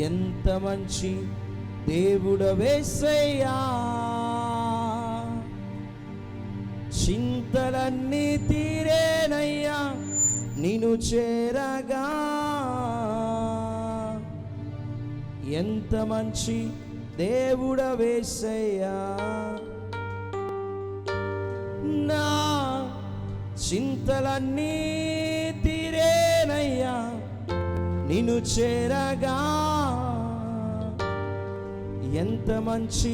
ఎంత మంచి దేవుడవేసయ్యా, చింతలన్నీ తీరేనయ్యా నిన్ను చేరగా. ఎంత మంచి దేవుడవేసయ్యా, నా చింతలన్నీ తీరేనయ్యా నిన్ను చేరగా. ఎంత మంచి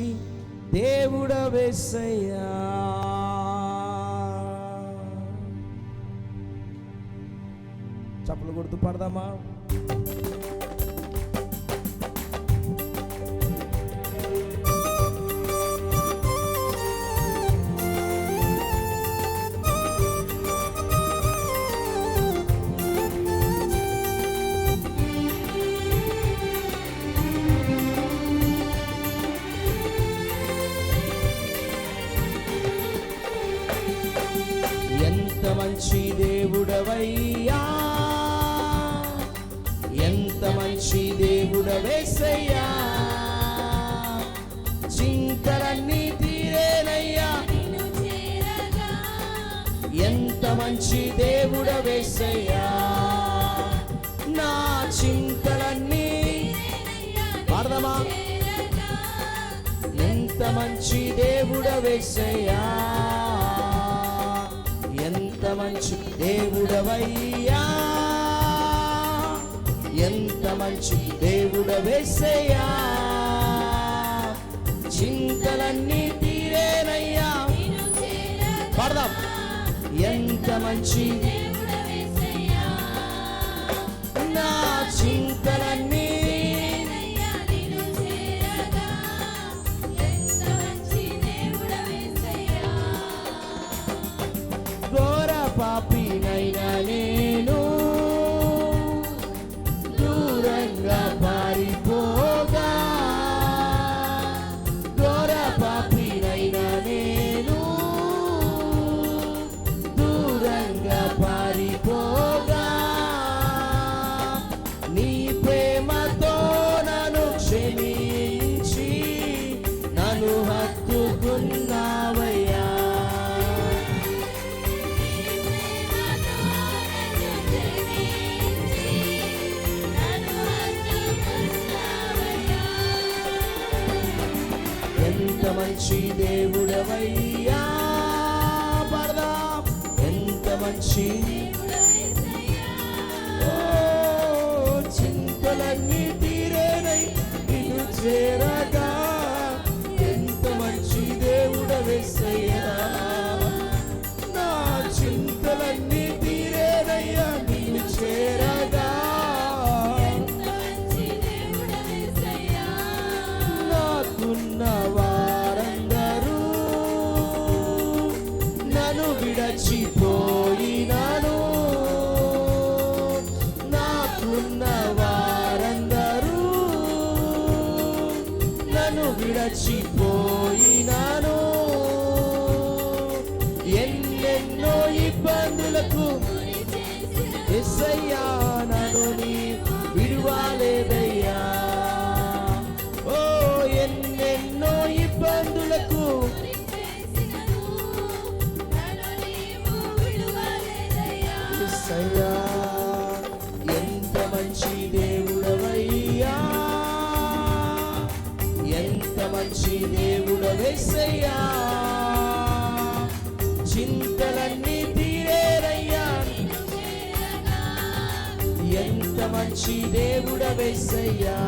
దేవుడవేసయ్యా. చప్పలు కొడుతూ పడదామా? ఎంత మంచి దేవుడవయ్యా, ఎంత మంచి దేవుడవేసయ్యా, చింతలన్నీ తీరేనయ్యా. ఎంత మంచి దేవుడవేసయ్యా, నా చింతలన్నీ పాడదామా? ఎంత మంచి దేవుడవేసయ్యా, ఎంత మంచి దేవుడవయ్యా, ఎంత మంచి దేవుడవేసయ్యా, చింతలన్నీ తీరేనయ్యా. పాడదాం. ఎంత మంచి నా చింతలన్నీ ఘోర పాపినైనా నేను దూరంగా పారిపోగా, ఘోర పాపినైనా నేను దూరంగా పారిపోగా, నీ ప్రేమతో నన్ను క్షమించి నన్ను హత్తుకున్నావయ్యా. ఎంత మంచి దేవుడవయ్యా, పడదాం. ఎంత మంచి చింతలన్నీ తీరేనై నిన్ను చేరగా. ఎంత మంచి దేవుడవేసయ్యా, నా చింతలన్నీ తీరేనయ్యా నిన్ను చేరగా. నాకున్న వారందరూ నన్ను విడచిపోయినాను, నాకున్న వారందరూ నన్ను విడచిపోయినాను. ఎన్నెన్నో ఇబ్బందులకు యేసయ్యా నన్ను నీ విడువలేదయ్యా. ఓ ఎన్నెన్నో ఇబ్బందులకు యేసయ్యా, ఎంత మంచి దేవుడవయ్యా, ఎంత మంచి దేవుడవేసయ్యా, చింతలన్నీ తీరేరయ్యా. ఎంత మంచి దేవుడవేసయ్యా,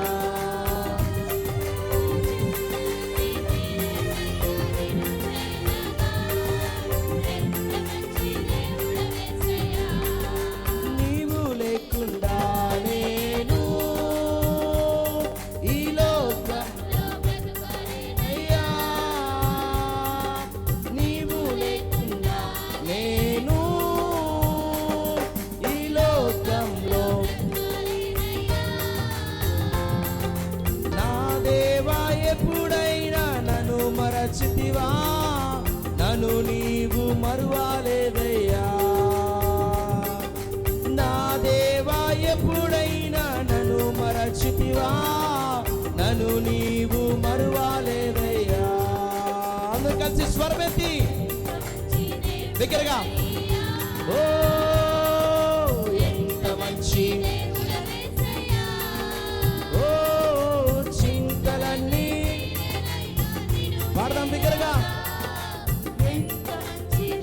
నీవు లేకుండా నేను ఈ లోకంలో బ్రతకలేనయ్యా. నీవు లేకుండా నేను ఈ లోకంలో నా దేవా ఎప్పుడైనా నన్ను మరచితివా, నన్ను నీవు మరువలేదయ్యా. నా దేవా ఎప్పుడైనా నన్ను మరచితివా, నన్ను నీవు మరువాలేదయ్యా. అందరూ కలిసి స్వరమెత్తి దగ్గరగా ఓ ఎంత మంచి ఓ చింతలన్నీ పాడదాం దగ్గరగా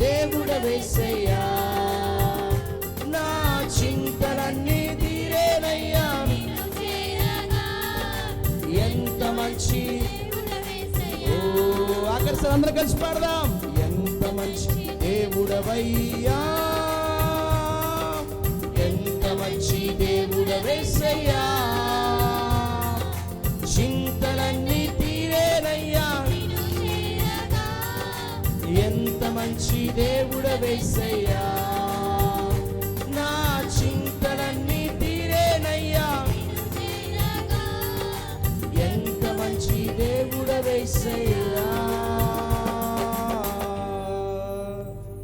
దేవుడవేసయ్యా నా చింతలన్నీ తీరేనయ్యా ఎంత మంచి ఓ ఆకర్షణ అందరూ కలిసి పాడదాం ఎంత మంచి దేవుడవయ్యా ఎంత మంచి దేవుడవేసయ్యా చింతలన్నీ తీరేనయ్యా ఎంత మంచి దేవుడవేసయ్యా నా చింతలన్నీ తీరేనయ్యా ఎంత మంచి దేవుడవేసయ్యా